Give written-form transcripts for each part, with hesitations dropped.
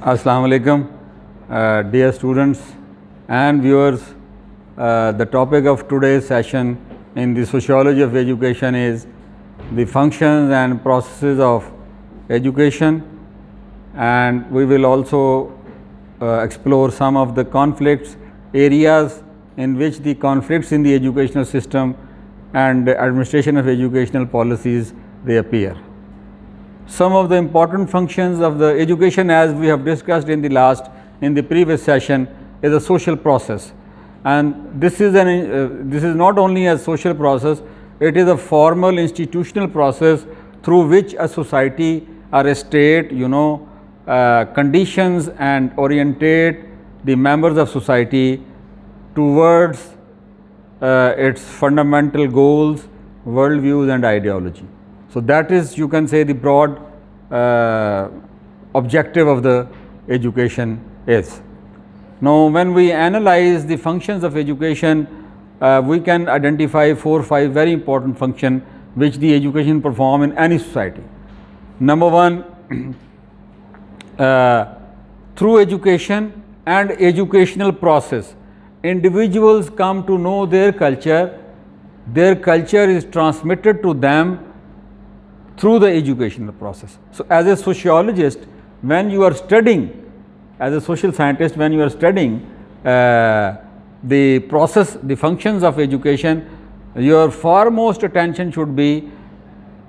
Assalamu alaikum, dear students and viewers. The topic of today's session in the Sociology of Education is the functions and processes of education, and we will also explore some of the conflicts areas in which the conflicts in the educational system and administration of educational policies they appear. Some of the important functions of the education, as we have discussed in the previous session, is a social process, and this is not only a social process, it is a formal institutional process through which a society or a state conditions and orientate the members of society towards its fundamental goals, worldviews and ideology. So, that is, you can say, the broad objective of the education is. Now, when we analyze the functions of education, we can identify 4 or 5 very important functions which the education perform in any society. Number 1, through education and educational process, individuals come to know their culture is transmitted to them through the educational process. So, as a sociologist, when you are studying, as a social scientist, when you are studying the process, the functions of education, your foremost attention should be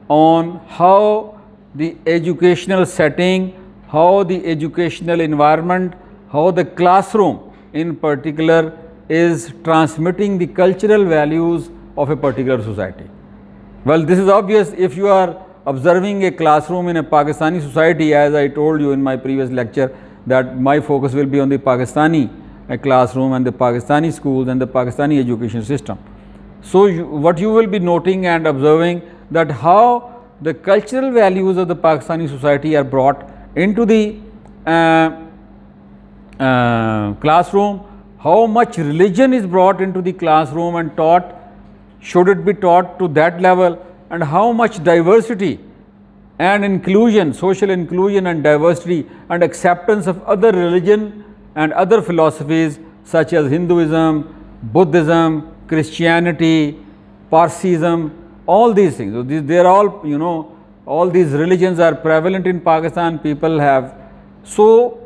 on how the educational setting, how the educational environment, how the classroom in particular is transmitting the cultural values of a particular society. Well, this is obvious if you are observing a classroom in a Pakistani society, as I told you in my previous lecture that my focus will be on the Pakistani classroom and the Pakistani schools and the Pakistani education system. So, what you will be noting and observing that how the cultural values of the Pakistani society are brought into the classroom, how much religion is brought into the classroom and taught, should it be taught to that level, and how much diversity and inclusion, social inclusion and diversity and acceptance of other religion and other philosophies such as Hinduism, Buddhism, Christianity, Parsism, all these things. So, they are all, all these religions are prevalent in Pakistan, people have. So,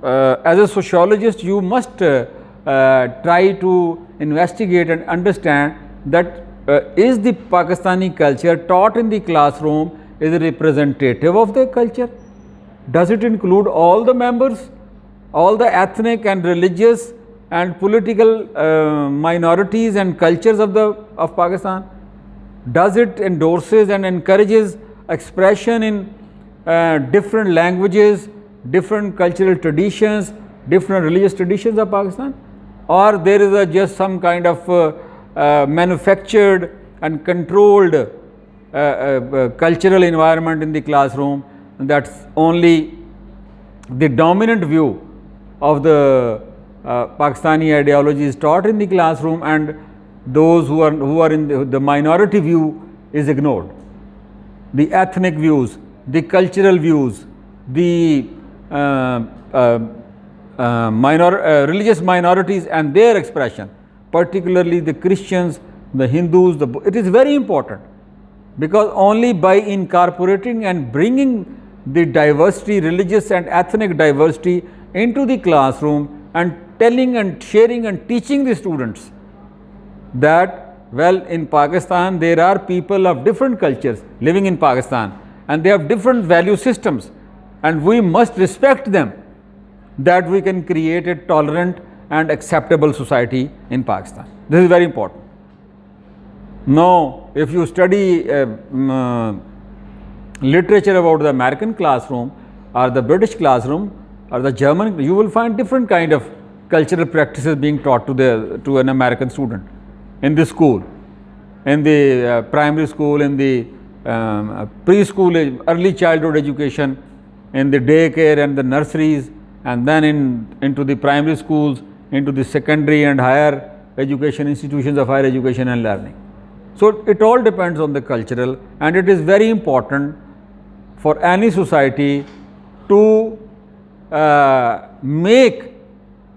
as a sociologist, you must try to investigate and understand that is the Pakistani culture taught in the classroom is representative of the culture? Does it include all the members, all the ethnic and religious and political minorities and cultures of Pakistan? Does it endorses and encourages expression in different languages, different cultural traditions, different religious traditions of Pakistan? Or there is just some kind of manufactured and controlled cultural environment in the classroom, that's only the dominant view of the Pakistani ideology is taught in the classroom, and those who are in the minority view is ignored. The ethnic views, the cultural views, the religious minorities and their expression, particularly the Christians, the Hindus, it is very important, because only by incorporating and bringing the diversity, religious and ethnic diversity into the classroom and telling and sharing and teaching the students that, well, in Pakistan there are people of different cultures living in Pakistan and they have different value systems and we must respect them, that we can create a tolerant and acceptable society in Pakistan. This is very important. Now, if you study literature about the American classroom or the British classroom or the German, you will find different kind of cultural practices being taught to an American student in the school, in the primary school, in the preschool, early childhood education, in the daycare and the nurseries, and then into the primary schools, into the secondary and higher education institutions of higher education and learning. So, it all depends on the cultural, and it is very important for any society to make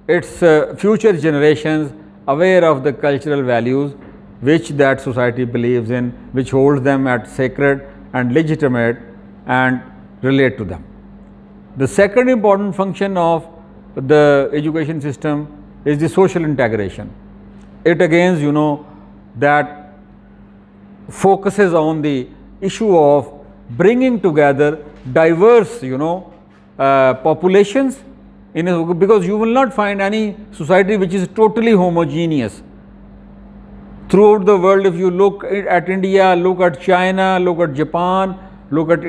its future generations aware of the cultural values which that society believes in, which holds them as sacred and legitimate and relate to them. The second important function of the education system is the social integration. It again, that focuses on the issue of bringing together diverse, populations in a, because you will not find any society which is totally homogeneous. Throughout the world, if you look at India, look at China, look at Japan, look at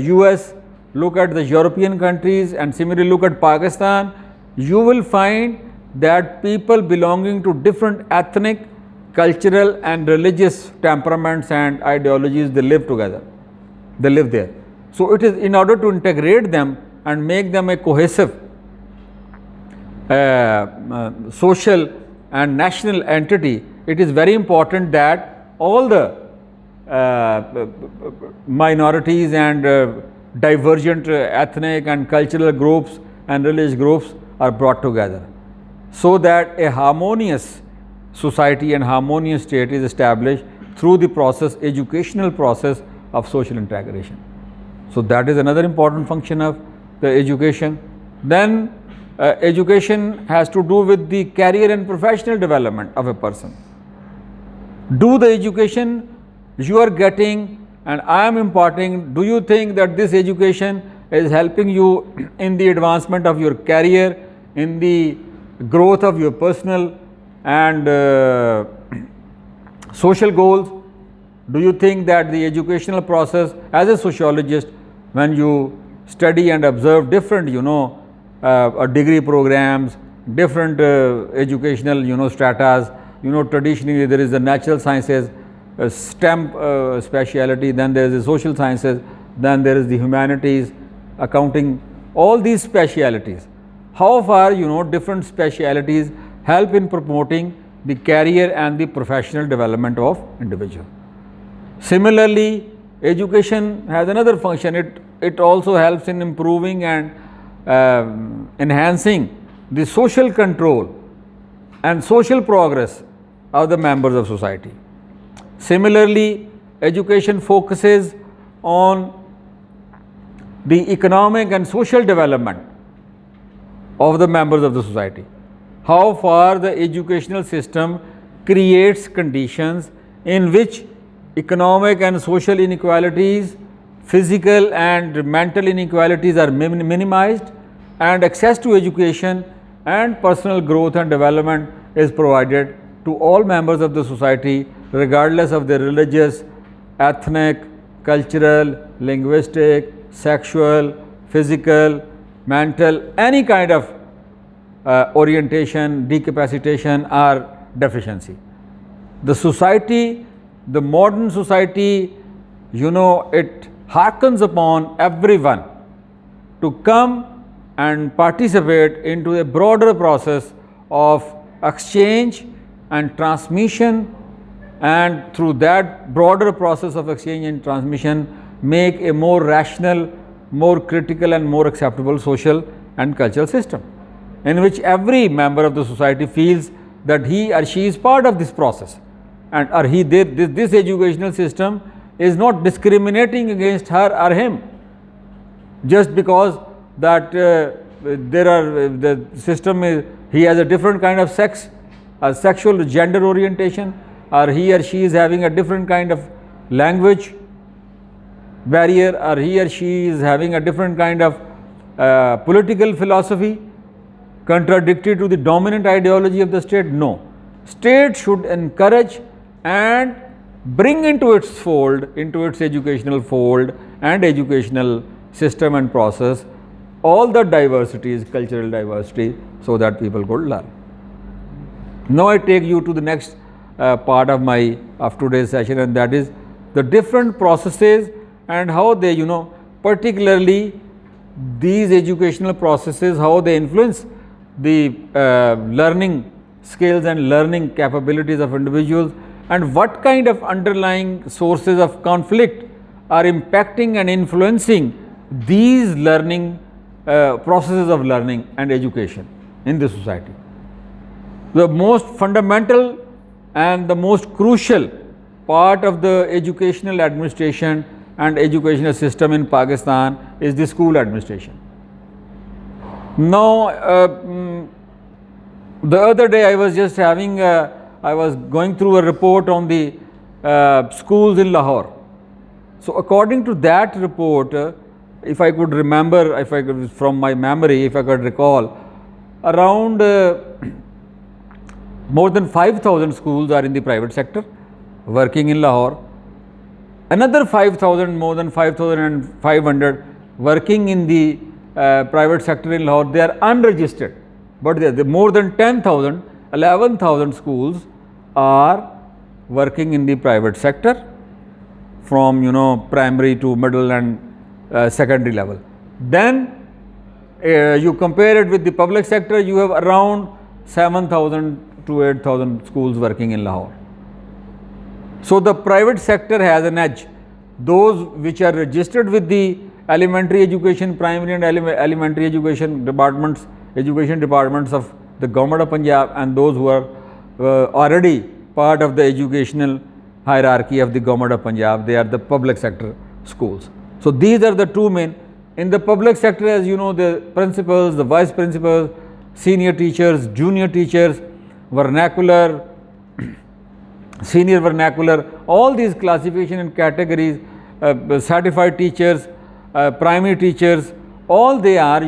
US, look at the European countries, and similarly look at Pakistan, you will find that people belonging to different ethnic, cultural and religious temperaments and ideologies, they live together, they live there. So it is in order to integrate them and make them a cohesive social and national entity, it is very important that all the minorities and divergent ethnic and cultural groups and religious groups are brought together, so that a harmonious society and harmonious state is established through the process, educational process of social integration. So that is another important function of the education. Then education has to do with the career and professional development of a person. Do the education you are getting and I am imparting, do you think that this education is helping you in the advancement of your career, in the growth of your personal and social goals? Do you think that the educational process, as a sociologist, when you study and observe different, degree programs, different educational, stratas, traditionally there is the natural sciences, STEM speciality, then there is the social sciences, then there is the humanities, accounting, all these specialities. How far, different specialities help in promoting the career and the professional development of individual. Similarly, education has another function. It also helps in improving and enhancing the social control and social progress of the members of society. Similarly, education focuses on the economic and social development of the members of the society. How far the educational system creates conditions in which economic and social inequalities, physical and mental inequalities are minimized, and access to education and personal growth and development is provided to all members of the society, regardless of their religious, ethnic, cultural, linguistic, sexual, physical, mental, any kind of orientation, decapacitation or deficiency. The society, the modern society, it hearkens upon everyone to come and participate into a broader process of exchange and transmission, and through that broader process of exchange and transmission make a more rational, more critical and more acceptable social and cultural system, in which every member of the society feels that he or she is part of this process, and this educational system is not discriminating against her or him just because that the system is, he has a different kind of sex, a sexual gender orientation, or he or she is having a different kind of language barrier, or he or she is having a different kind of political philosophy contradictory to the dominant ideology of the state. No, state should encourage and bring into its fold, into its educational fold and educational system and process, all the diversities, cultural diversity, so that people could learn. Now I take you to the next part of today's session, and that is the different processes and how they, particularly these educational processes, how they influence the learning skills and learning capabilities of individuals, and what kind of underlying sources of conflict are impacting and influencing these learning processes of learning and education in the society. The most fundamental and the most crucial part of the educational administration and educational system in Pakistan is the school administration. Now, the other day I was just I was going through a report on the schools in Lahore. So according to that report, if I could remember, if I could, from my memory, if I could recall, around more than 5,000 schools are in the private sector working in Lahore. Another 5,000, more than 5,500 working in the private sector in Lahore, they are unregistered. But the more than 10,000, 11,000 schools are working in the private sector from primary to middle and secondary level. Then you compare it with the public sector, you have around 7,000 to 8,000 schools working in Lahore. So the private sector has an edge. Those which are registered with the elementary education, primary and elementary education departments of the Government of Punjab, and those who are already part of the educational hierarchy of the Government of Punjab, they are the public sector schools. So these are the two main. In the public sector, as you know, the principals, the vice principals, senior teachers, junior teachers, vernacular, senior vernacular, all these classification and categories, certified teachers, primary teachers, all they are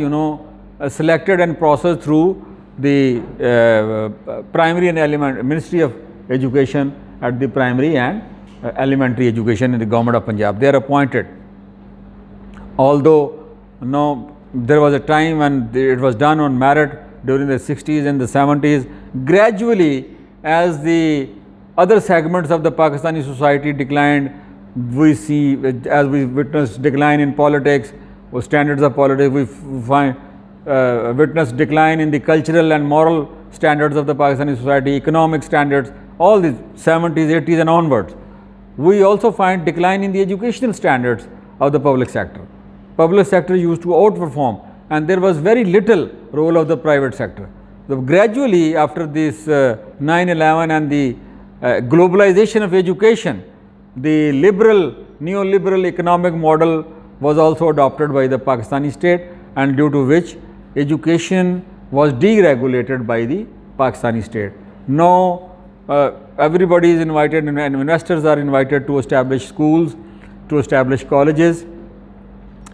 selected and processed through the primary and Ministry of Education at the primary and elementary education in the Government of Punjab. They are appointed. Although there was a time when it was done on merit during the 60s and the 70s, gradually as the other segments of the Pakistani society declined, we see, as we witnessed decline in politics or standards of politics, we witness decline in the cultural and moral standards of the Pakistani society, economic standards, all these 70s, 80s and onwards. We also find decline in the educational standards of the public sector. Public sector used to outperform, and there was very little role of the private sector. So gradually after this 9/11 and the globalization of education, the neoliberal economic model was also adopted by the Pakistani state, and due to which education was deregulated by the Pakistani state. Now everybody is invited, and investors are invited to establish schools, to establish colleges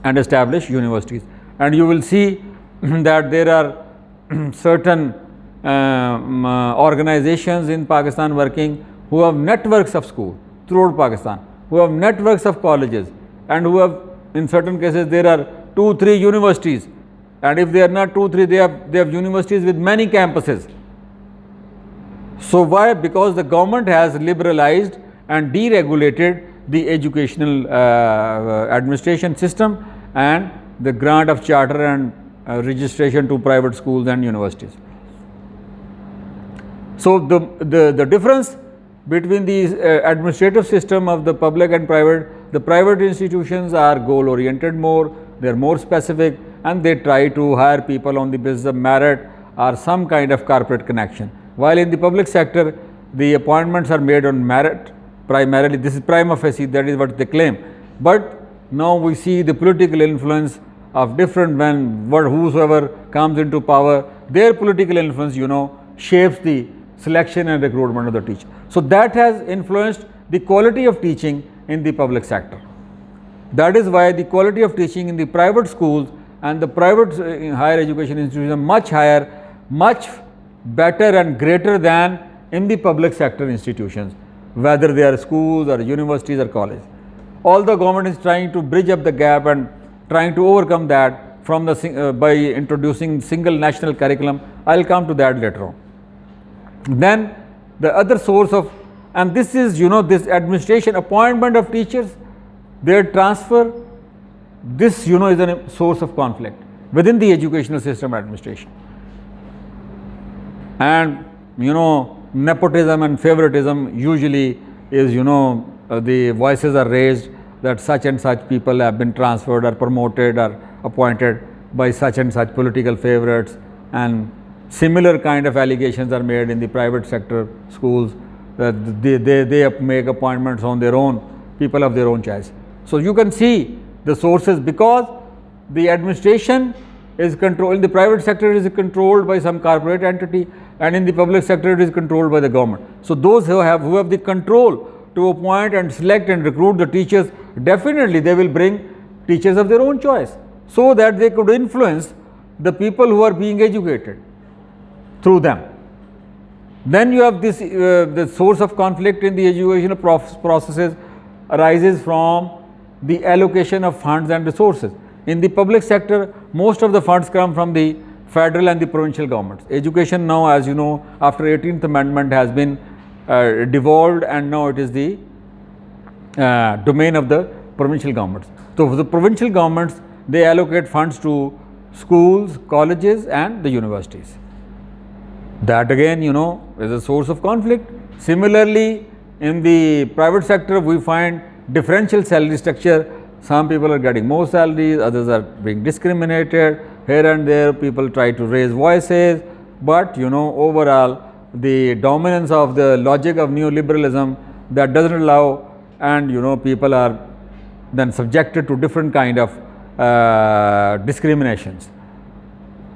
and establish universities. And you will see that there are certain organizations in Pakistan working who have networks of schools throughout Pakistan, who have networks of colleges, and who have, in certain cases, there are 2-3 universities, and if they are not 2-3, they have universities with many campuses. So why? Because the government has liberalized and deregulated the educational administration system and the grant of charter and registration to private schools and universities. So the difference between the administrative system of the public and private, the private institutions are goal oriented more, they are more specific, and they try to hire people on the basis of merit or some kind of corporate connection. While in the public sector, the appointments are made on merit primarily. This is prima facie, that is what they claim. But now we see the political influence of different men, whosoever comes into power, their political influence, shapes the selection and recruitment of the teacher. So that has influenced the quality of teaching in the public sector. That is why the quality of teaching in the private schools and the private higher education institutions are much higher, much better and greater than in the public sector institutions, whether they are schools or universities or colleges. Although government is trying to bridge up the gap and trying to overcome that from by introducing single national curriculum, I will come to that later on. Then the other source of, and this is this administration, appointment of teachers, their transfer, this is a source of conflict within the educational system administration. And nepotism and favoritism usually is the voices are raised that such and such people have been transferred or promoted or appointed by such and such political favorites, and similar kind of allegations are made in the private sector schools that they make appointments on their own, people of their own choice. So you can see the sources, because the administration is controlled in the private sector, is controlled by some corporate entity, and in the public sector it is controlled by the government. So those who have the control to appoint and select and recruit the teachers, definitely they will bring teachers of their own choice, so that they could influence the people who are being educated through them. Then you have this the source of conflict in the educational processes arises from the allocation of funds and resources. In the public sector, most of the funds come from the federal and the provincial governments. Education now, as you know, after 18th Amendment has been devolved, and now it is the domain of the provincial governments. So the provincial governments, they allocate funds to schools, colleges and the universities. That again, you know, is a source of conflict. Similarly, in the private sector, we find differential salary structure. Some people are getting more salaries, others are being discriminated. Here and there people try to raise voices, but you know, overall the dominance of the logic of neoliberalism, that doesn't allow, and you know, people are then subjected to different kind of discriminations.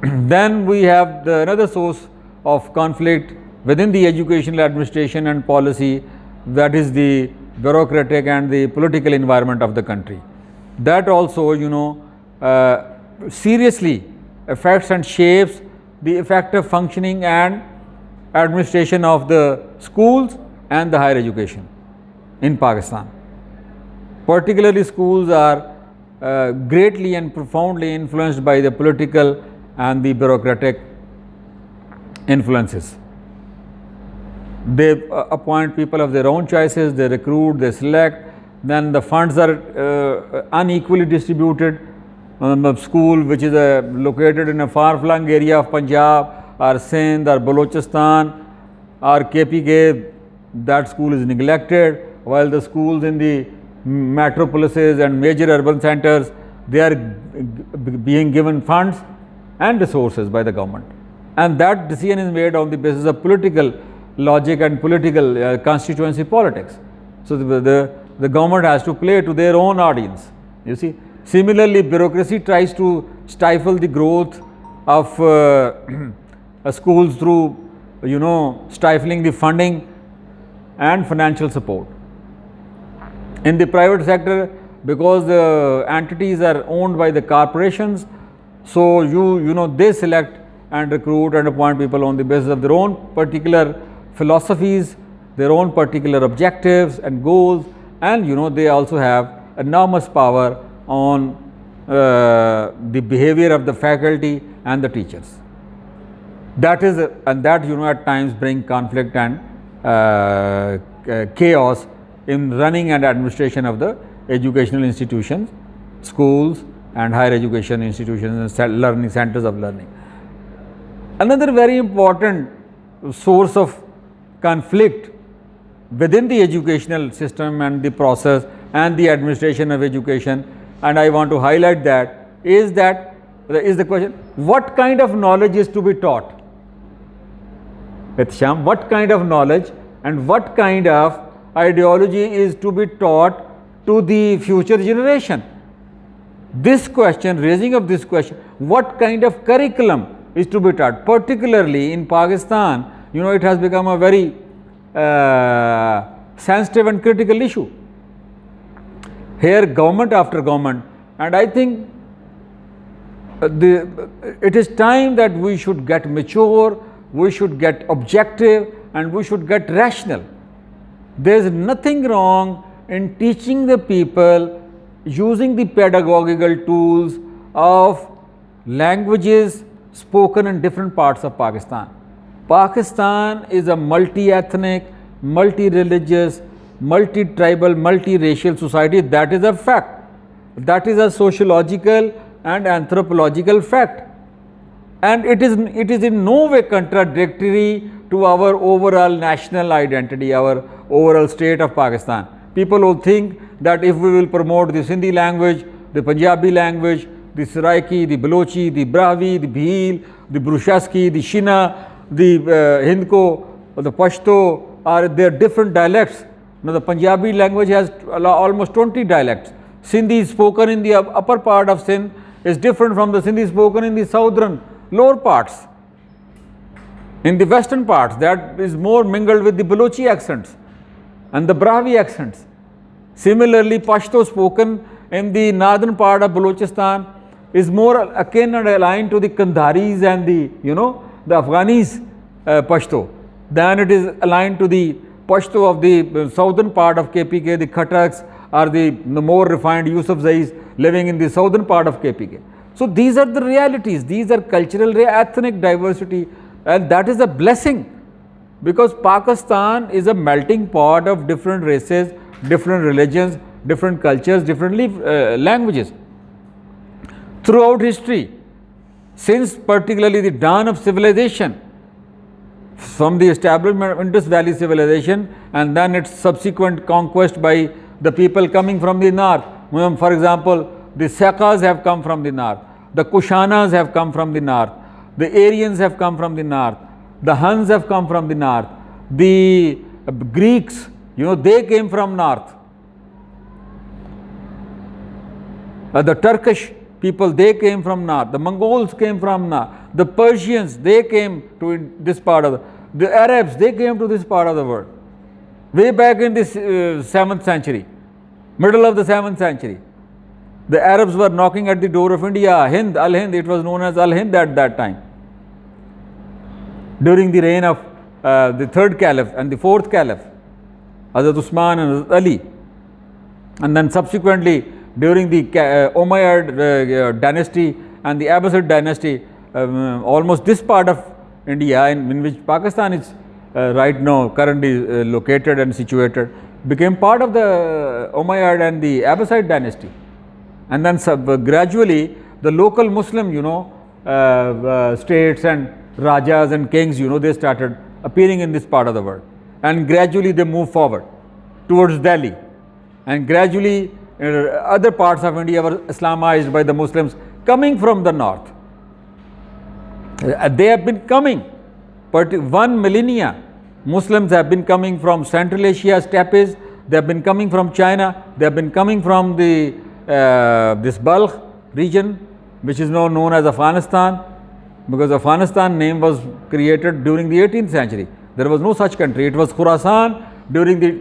Then we have another source of conflict within the educational administration and policy, that is the bureaucratic and the political environment of the country. That also, you know, seriously affects and shapes the effective functioning and administration of the schools and the higher education in Pakistan. Particularly, schools are greatly and profoundly influenced by the political and the bureaucratic influences. They appoint people of their own choices, they recruit, they select, then the funds are unequally distributed. A school which is located in a far-flung area of Punjab or Sindh or Balochistan or KPK, that school is neglected, while the schools in the metropolises and major urban centers, they are being given funds and resources by the government. And that decision is made on the basis of political logic and political constituency politics. So the government has to play to their own audience, you see. Similarly, bureaucracy tries to stifle the growth of schools through, you know, stifling the funding and financial support. In the private sector, because the entities are owned by the corporations, so you know, they select and recruit and appoint people on the basis of their own particular philosophies, their own particular objectives and goals, and you know, they also have enormous power on the behavior of the faculty and the teachers. That is, and that, you know, at times bring conflict and chaos in running and administration of the educational institutions, schools and higher education institutions and learning centers of learning. Another very important source of conflict within the educational system and the process and the administration of education, and I want to highlight that, is the question, what kind of knowledge is to be taught? Sham, what kind of knowledge and what kind of ideology is to be taught to the future generation? This question, raising of this question, what kind of curriculum is to be taught, particularly in Pakistan, you know, it has become a very sensitive and critical issue. Here, government after government, and I think it is time that we should get mature, we should get objective, and we should get rational. There is nothing wrong in teaching the people using the pedagogical tools of languages spoken in different parts of Pakistan. Pakistan is a multi-ethnic, multi-religious, multi-tribal, multi-racial society. That is a fact. That is a sociological and anthropological fact. And it is in no way contradictory to our overall national identity, our overall state of Pakistan. People will think that if we will promote the Sindhi language, the Punjabi language, the Saraiki, the Balochi, the Brahvi, the Bhil, the Brushaski, the Shina, the Hindko, or the Pashto, are their different dialects. Now the Punjabi language has almost 20 dialects. Sindhi spoken in the upper part of Sindh is different from the Sindhi spoken in the southern lower parts. In the western parts, that is more mingled with the Balochi accents and the Brahvi accents. Similarly, Pashto spoken in the northern part of Balochistan is more akin and aligned to the Kandharis and the the Afghanis Pashto than it is aligned to the Pashto of the southern part of KPK, the Khataks or the more refined Yusufzais living in the southern part of KPK. So these are the realities, these are cultural, ethnic diversity, and that is a blessing, because Pakistan is a melting pot of different races, different religions, different cultures, different languages. Throughout history, since particularly the dawn of civilization, from the establishment of Indus Valley civilization and then its subsequent conquest by the people coming from the north. For example, the Sakas have come from the north, the Kushanas have come from the north, the Aryans have come from the north, the Huns have come from the north, the Greeks, they came from north, the Turkish people, they came from north, the Mongols came from north, the Persians, they came to this part of the Arabs, they came to this part of the world way back in this 7th century, middle of the 7th century. The Arabs were knocking at the door of India, Hind, Al-Hind, it was known as Al-Hind at that time, during the reign of the 3rd Caliph and the 4th Caliph, Hazrat Usman and Hazrat Ali. And then subsequently during the Umayyad dynasty and the Abbasid dynasty, almost this part of India in which Pakistan is right now currently located and situated, became part of the Umayyad and the Abbasid dynasty. And then gradually the local Muslim states and Rajas and kings, they started appearing in this part of the world, and gradually they moved forward towards Delhi, and gradually other parts of India were Islamized by the Muslims coming from the north. They have been coming, but 1 millennia Muslims have been coming from Central Asia steppes, they have been coming from China, they have been coming from the this Balkh region, which is now known as Afghanistan, because Afghanistan name was created during the 18th century. There was no such country. It was Khurasan during the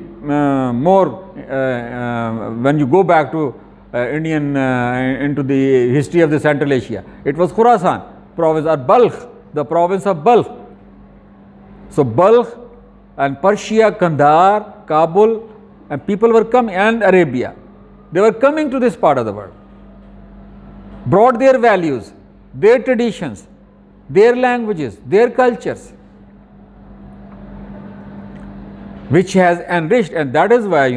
when you go back to into the history of the Central Asia. It was Khurasan province, or Balkh, the province of Balkh. So Balkh and Persia, Kandahar, Kabul, and people were coming, and Arabia. They were coming to this part of the world, brought their values, their traditions, their languages, their cultures, which has enriched, and that is why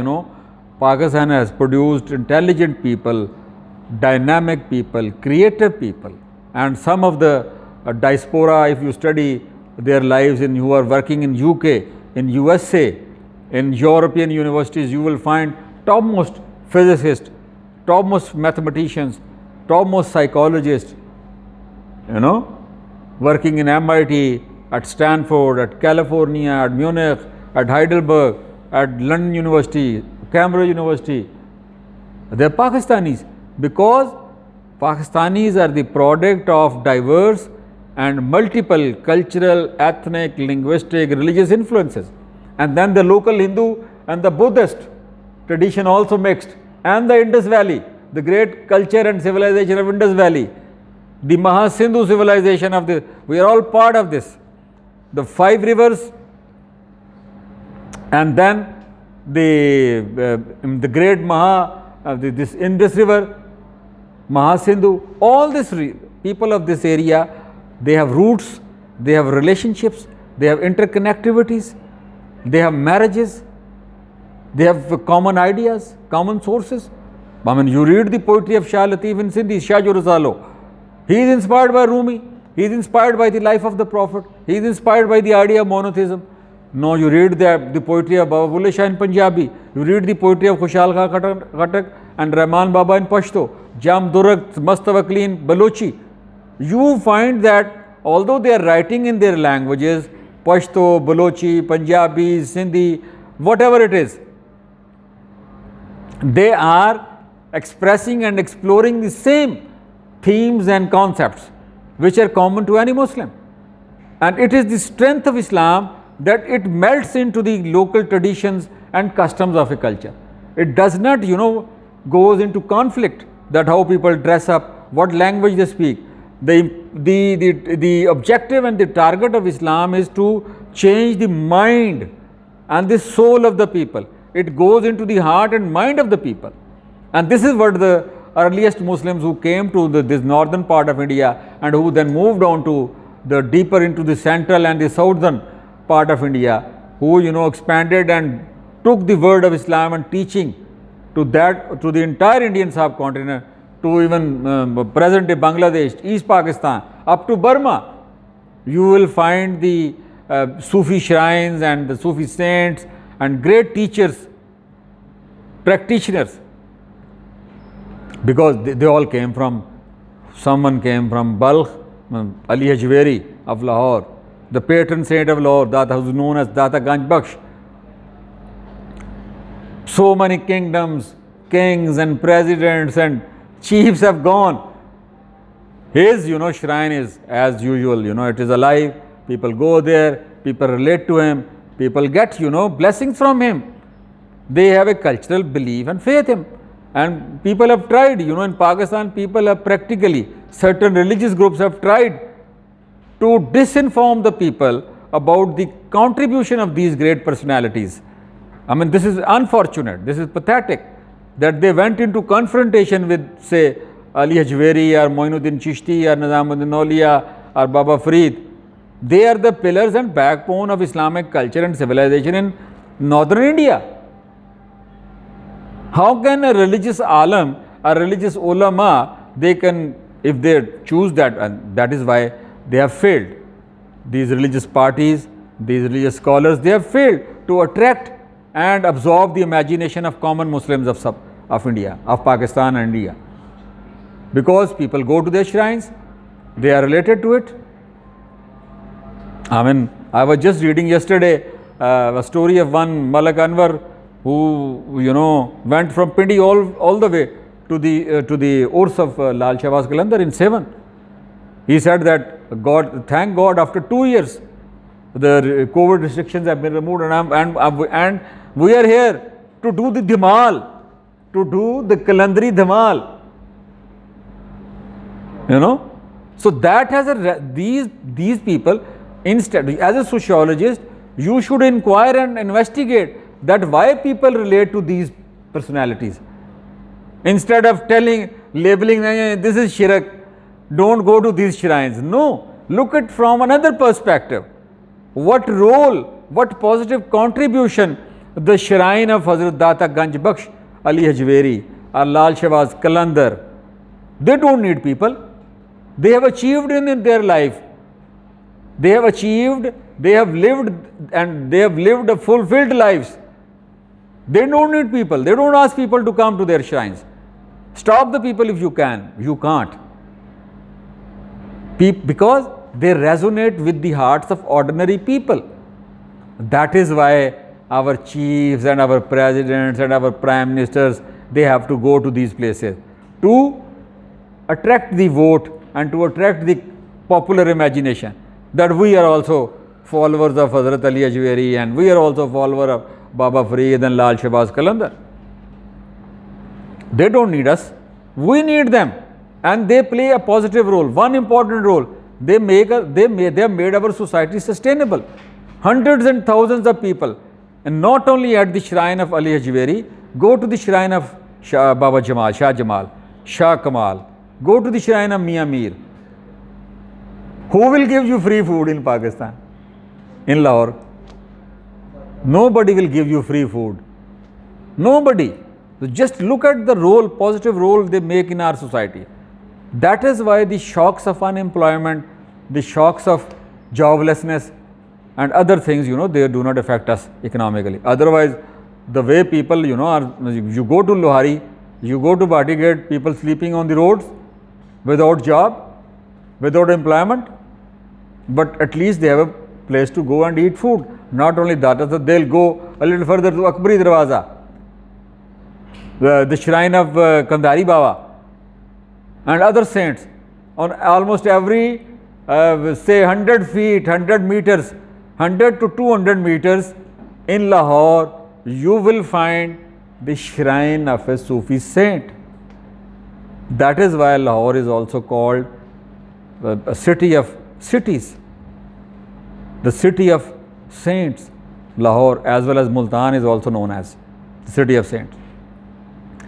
Pakistan has produced intelligent people, dynamic people, creative people, and some of the diaspora, if you study their lives who are working in UK, in USA, in European universities, you will find topmost physicists, topmost mathematicians, topmost psychologists, working in MIT, at Stanford, at California, at Munich, at Heidelberg, at London University, Cambridge University. They are Pakistanis, because Pakistanis are the product of diverse and multiple cultural, ethnic, linguistic, religious influences. And then the local Hindu and the Buddhist tradition also mixed, and the Indus Valley, the great culture and civilization of Indus Valley, the Mahasindhu civilization of the, we are all part of this. The 5 rivers, and then the great this Indus river, Mahasindhu, all this people of this area, they have roots, they have relationships, they have interconnectivities, they have marriages, they have common ideas, common sources. I mean, you read the poetry of Shah Latif in Sindhi, Shah Jurazalo. He is inspired by Rumi, he is inspired by the life of the Prophet, he is inspired by the idea of monotheism. No, you read the poetry of Baba Bulle Shah in Punjabi, you read the poetry of Khushal Khan Khatak and Rahman Baba in Pashto, Jam Durrak, Mustawakli in Balochi. You find that although they are writing in their languages, Pashto, Balochi, Punjabi, Sindhi, whatever it is, they are expressing and exploring the same themes and concepts which are common to any Muslim. And it is the strength of Islam that it melts into the local traditions and customs of a culture. It does not, goes into conflict that how people dress up, what language they speak. The objective and the target of Islam is to change the mind and the soul of the people. It goes into the heart and mind of the people. And this is what the earliest Muslims who came to this northern part of India and who then moved on to the deeper into the central and the southern part of India, who expanded and took the word of Islam and teaching to the entire Indian subcontinent, to even present day Bangladesh, East Pakistan, up to Burma. You will find the Sufi shrines and the Sufi saints and great teachers, practitioners, because they all came from, someone came from Balkh, Ali Hajweri of Lahore, the patron saint of Lahore, that was known as Data Ganj Bakhsh. So many kingdoms, kings and presidents and chiefs have gone. His, shrine is as usual, it is alive. People go there, people relate to him, people get, blessings from him. They have a cultural belief and faith in him. And people have tried, in Pakistan, people have practically, certain religious groups have tried to disinform the people about the contribution of these great personalities. I mean, this is unfortunate, this is pathetic, that they went into confrontation with, say, Ali Hajweri or Moinuddin Chishti or Nizamuddin Auliya or Baba Farid. They are the pillars and backbone of Islamic culture and civilization in northern India. How can a religious alim, a religious ulama, they can, if they choose that, and that is why they have failed. These religious parties, these religious scholars, they have failed to attract and absorb the imagination of common Muslims of India, of Pakistan and India. Because people go to their shrines, they are related to it. I mean, I was just reading yesterday a story of one Malak Anwar who, went from Pindi all the way to the Urs of Lal Shahbaz Qalandar in 7. He said that thank God, after 2 years, the COVID restrictions have been removed, and we are here to do the Dhimal, to do the Kalandari Dhimal. So that has these people, instead, as a sociologist, you should inquire and investigate that why people relate to these personalities. Instead of labeling, this is shirk, don't go to these shrines. No, look at from another perspective. What role, what positive contribution the shrine of Hazrat Data Ganj Bakhsh, Ali Hajweri or Lal Shahbaz Qalandar, they don't need people. They have achieved in their life. They have achieved, they have lived, and they have lived a fulfilled lives. They don't need people. They don't ask people to come to their shrines. Stop the people if you can. You can't. Because they resonate with the hearts of ordinary people. That is why our chiefs and our presidents and our prime ministers, they have to go to these places to attract the vote and to attract the popular imagination that we are also followers of Hazrat Ali Hajweri and we are also followers of Baba Farid and Lal Shahbaz Qalandar. They don't need us, we need them, and they play a positive role, one important role. They have made our society sustainable. Hundreds and thousands of people, and not only at the shrine of Ali Hajweri, go to the shrine of Baba Jamal, Shah Jamal, Shah Kamal, go to the shrine of Mian Mir. Who will give you free food in Pakistan, in Lahore? Nobody will give you free food. Nobody. So just look at the role, positive role they make in our society. That is why the shocks of unemployment, the shocks of joblessness, and other things, they do not affect us economically. Otherwise, the way people, you go to Lahore, you go to Bhatigate, people sleeping on the roads without job, without employment, but at least they have a place to go and eat food. Not only that, they'll go a little further to Akbari Darwaza, the shrine of Kandari Baba and other saints. On almost every say 100 feet, 100 meters, 100 to 200 meters in Lahore, you will find the shrine of a Sufi saint. That is why Lahore is also called a city of cities, the city of saints. Lahore, as well as Multan, is also known as the city of saints.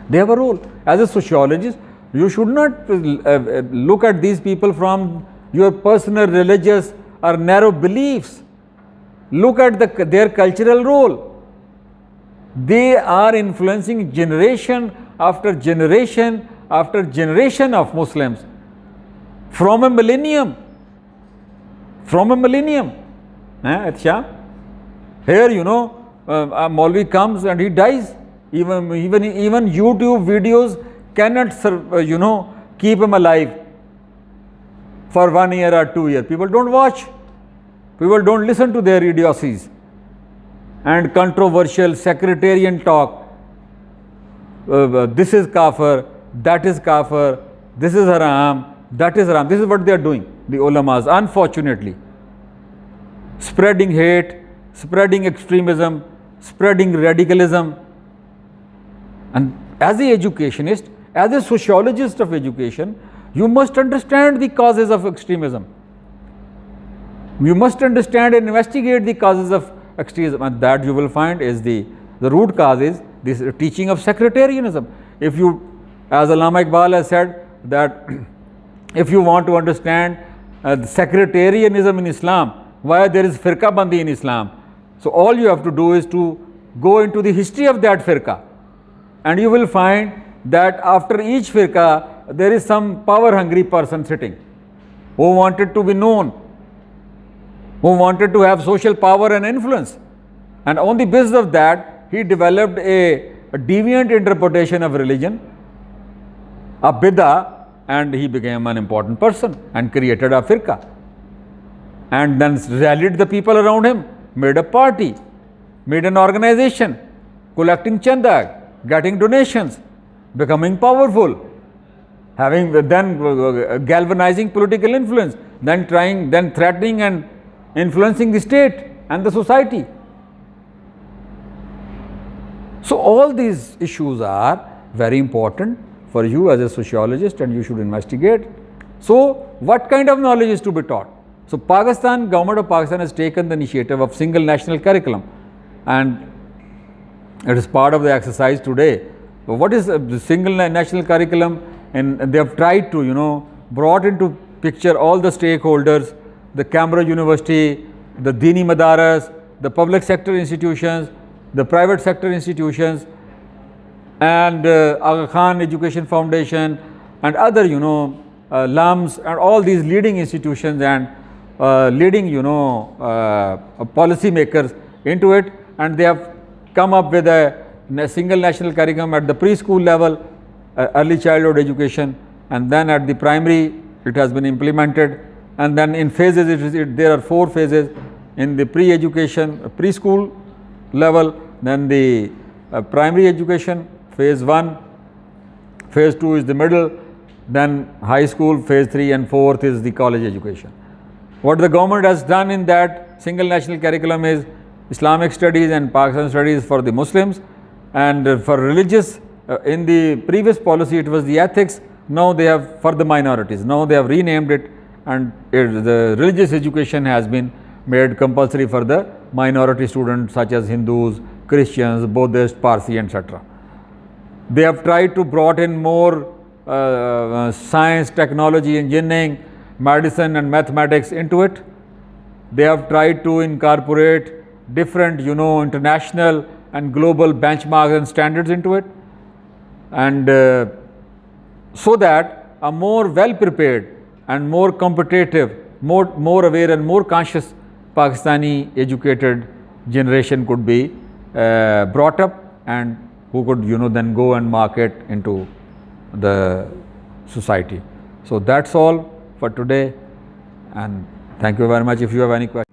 They have a role. As a sociologist, you should not look at these people from your personal religious or narrow beliefs. Look at their cultural role. They are influencing generation after generation after generation of Muslims from a millennium. From a millennium. Here, a Maulvi comes and he dies. Even YouTube videos cannot, keep him alive for 1 year or 2 years. People don't watch. People don't listen to their idiocies and controversial sectarian talk. This is kafir, that is kafir, this is haram, that is haram. This is what they are doing, the ulamas, unfortunately. Spreading hate, spreading extremism, spreading radicalism. And as a educationist, as a sociologist of education, you must understand the causes of extremism. You must understand and investigate the causes of extremism, and that you will find is the root cause is this teaching of sectarianism. If you, as Allama Iqbal has said, that if you want to understand sectarianism in Islam, why there is firqa bandi in Islam, so all you have to do is to go into the history of that firqa, and you will find that after each firqa there is some power hungry person sitting who wanted to be known, who wanted to have social power and influence, and on the basis of that he developed a deviant interpretation of religion, a bid'ah, and he became an important person and created a firqa, and then rallied the people around him, made a party, made an organization, collecting chanda, getting donations, becoming powerful, having then galvanizing political influence, then threatening and influencing the state and the society. So all these issues are very important for you as a sociologist, and you should investigate. So what kind of knowledge is to be taught? So government of Pakistan has taken the initiative of single national curriculum, and it is part of the exercise today. So what is the single national curriculum? And they have tried to, brought into picture all the stakeholders, the Cambridge University, the Dini Madaras, the public sector institutions, the private sector institutions, and Aga Khan Education Foundation, and other, LAMs, and all these leading institutions and leading, policy makers into it, and they have come up with a single national curriculum at the preschool level, early childhood education, and then at the primary it has been implemented, and then in phases there are 4 phases in the pre-education, preschool level, then the primary education, phase 1, phase 2 is the middle, then high school, phase 3 and 4th is the college education. What the government has done in that single national curriculum is Islamic studies and Pakistan studies for the Muslims, and for religious, in the previous policy it was the ethics, now they have for the minorities, now they have renamed it, and the religious education has been made compulsory for the minority students such as Hindus, Christians, Buddhists, Parsi, etc. They have tried to brought in more science, technology, engineering, medicine and mathematics into it. They have tried to incorporate different, international and global benchmarks and standards into it, and so that a more well prepared and more competitive, more aware and more conscious Pakistani educated generation could be brought up, and who could then go and market into the society. So that's all for today, and thank you very much. If you have any questions.